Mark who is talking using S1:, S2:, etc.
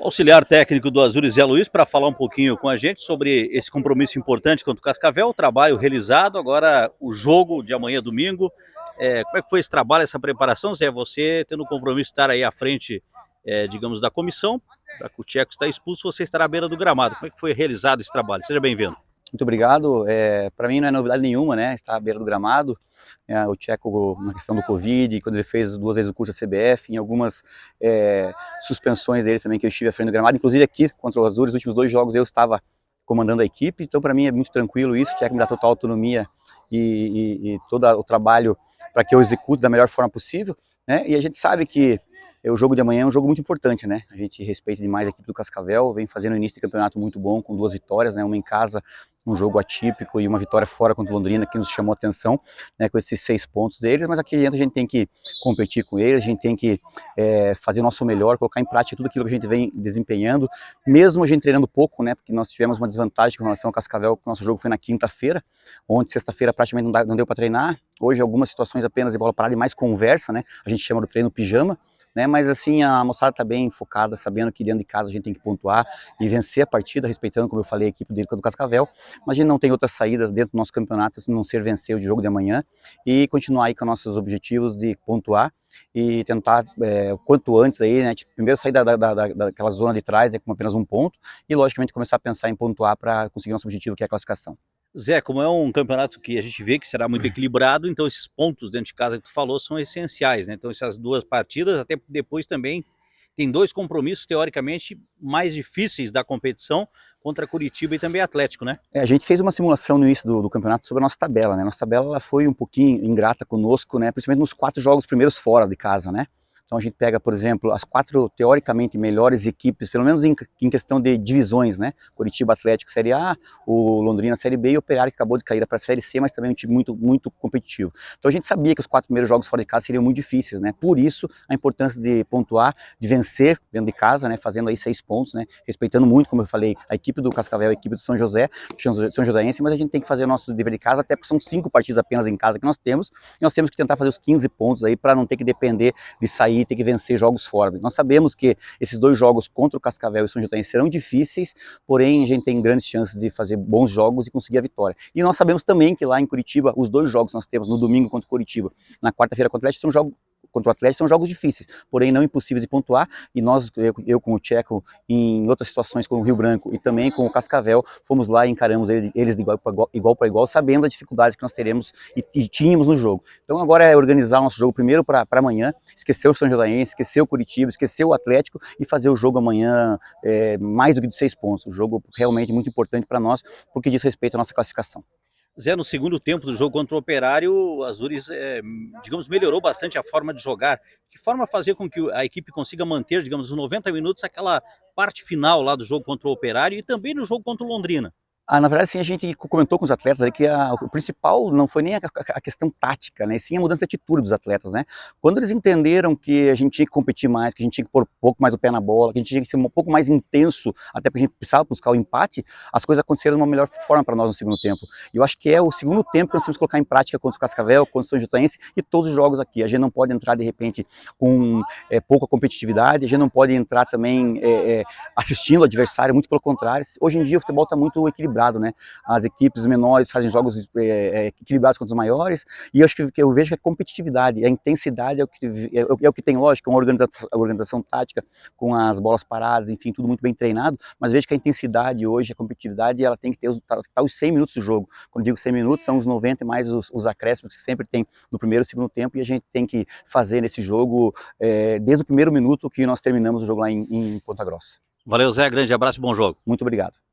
S1: Auxiliar técnico do Azures, Zé Luiz, para falar um pouquinho com a gente sobre esse compromisso importante contra o Cascavel, o trabalho realizado, agora o jogo de amanhã, domingo. Como é que foi esse trabalho, essa preparação, Zé? Você tendo o compromisso de estar aí à frente, digamos, da comissão, já que o Tcheco está expulso, você estará à beira do gramado. Como é que foi realizado esse trabalho? Seja bem-vindo.
S2: Muito obrigado. Para mim não é novidade nenhuma, né? Estar à beira do gramado. O Tcheco, na questão do Covid, quando ele fez 2 vezes o curso da CBF, em algumas suspensões dele também, que eu estive à frente do gramado, inclusive aqui contra o Azures, os últimos 2 jogos eu estava comandando a equipe, então para mim é muito tranquilo isso. O Tcheco me dá total autonomia e todo o trabalho para que eu execute da melhor forma possível, né? E a gente sabe que o jogo de amanhã é um jogo muito importante, né? A gente respeita demais a equipe do Cascavel, vem fazendo um início de campeonato muito bom, com 2 vitórias, né? Uma em casa, um jogo atípico, e uma vitória fora contra o Londrina, que nos chamou a atenção, né? Com esses 6 pontos deles, mas aqui dentro a gente tem que competir com eles, a gente tem que fazer o nosso melhor, colocar em prática tudo aquilo que a gente vem desempenhando, mesmo a gente treinando pouco, né? Porque nós tivemos uma desvantagem com relação ao Cascavel, que o nosso jogo foi na quinta-feira, onde sexta-feira praticamente não deu para treinar, hoje algumas situações apenas de bola parada e mais conversa, né? A gente chama do treino pijama, né, mas assim, a moçada está bem focada, sabendo que dentro de casa a gente tem que pontuar e vencer a partida, respeitando, como eu falei, a equipe dele do Cascavel, mas a gente não tem outras saídas dentro do nosso campeonato, se não ser vencer o jogo de amanhã e continuar aí com nossos objetivos de pontuar e tentar o quanto antes aí, né, primeiro sair daquela zona de trás, com apenas 1 ponto e logicamente começar a pensar em pontuar para conseguir nosso objetivo, que é a classificação.
S1: Zé, como é um campeonato que a gente vê que será muito equilibrado, então esses pontos dentro de casa que tu falou são essenciais, né? Então essas 2 partidas, até depois também tem 2 compromissos teoricamente mais difíceis da competição contra Curitiba e também Atlético, né?
S2: A gente fez uma simulação no início do campeonato sobre a nossa tabela, né? Nossa tabela ela foi um pouquinho ingrata conosco, né? Principalmente nos 4 jogos primeiros fora de casa, né? Então a gente pega, por exemplo, as 4 teoricamente melhores equipes, pelo menos em questão de divisões, né? Curitiba Atlético Série A, o Londrina Série B e o Operário que acabou de cair para a Série C, mas também um time muito competitivo. Então a gente sabia que os 4 primeiros jogos fora de casa seriam muito difíceis, né? Por isso a importância de pontuar, de vencer dentro de casa, né? Fazendo aí 6 pontos, né? Respeitando muito, como eu falei, a equipe do Cascavel, a equipe do São Joséense, mas a gente tem que fazer o nosso dever de casa, até porque são 5 partidas apenas em casa que nós temos, e nós temos que tentar fazer os 15 pontos aí para não ter que depender de sair e ter que vencer jogos fora. Nós sabemos que esses 2 jogos contra o Cascavel e o São Joséense serão difíceis, porém a gente tem grandes chances de fazer bons jogos e conseguir a vitória. E nós sabemos também que lá em Curitiba, os 2 jogos que nós temos no domingo contra o Curitiba, na quarta-feira contra o Atlético, são jogos difíceis, porém não impossíveis de pontuar, e nós, eu com o Tcheco, em outras situações com o Rio Branco e também com o Cascavel, fomos lá e encaramos eles de igual para igual, sabendo as dificuldades que nós teremos e tínhamos no jogo. Então agora é organizar o nosso jogo primeiro para amanhã, esquecer o São Joséense, esquecer o Curitiba, esquecer o Atlético e fazer o jogo amanhã mais do que de 6 pontos. O jogo realmente muito importante para nós, porque diz respeito à nossa classificação.
S1: Zé, no segundo tempo do jogo contra o Operário, o Azures, digamos, melhorou bastante a forma de jogar. Que forma fazer com que a equipe consiga manter, digamos, os 90 minutos, aquela parte final lá do jogo contra o Operário e também no jogo contra o Londrina?
S2: Na verdade, sim, a gente comentou com os atletas ali que o principal não foi nem a questão tática, né, sim a mudança de atitude dos atletas, né. Quando eles entenderam que a gente tinha que competir mais, que a gente tinha que pôr um pouco mais o pé na bola, que a gente tinha que ser um pouco mais intenso, até porque a gente precisava buscar o empate, as coisas aconteceram de uma melhor forma para nós no segundo tempo. E eu acho que é o segundo tempo que nós temos que colocar em prática contra o Cascavel, contra o São Joséense e todos os jogos aqui. A gente não pode entrar, de repente, com pouca competitividade, a gente não pode entrar também assistindo o adversário, muito pelo contrário. Hoje em dia o futebol está muito equilibrado, né? As equipes menores fazem jogos equilibrados contra os maiores, e eu acho que eu vejo que a competitividade, a intensidade é o que tem, lógico, uma organização tática com as bolas paradas, enfim, tudo muito bem treinado, mas vejo que a intensidade hoje, a competitividade, ela tem que ter os 100 minutos do jogo. Quando digo 100 minutos, são os 90 mais os acréscimos que sempre tem no primeiro e segundo tempo, e a gente tem que fazer nesse jogo, desde o primeiro minuto que nós terminamos o jogo lá em Ponta Grossa.
S1: Valeu, Zé, grande abraço e bom jogo.
S2: Muito obrigado.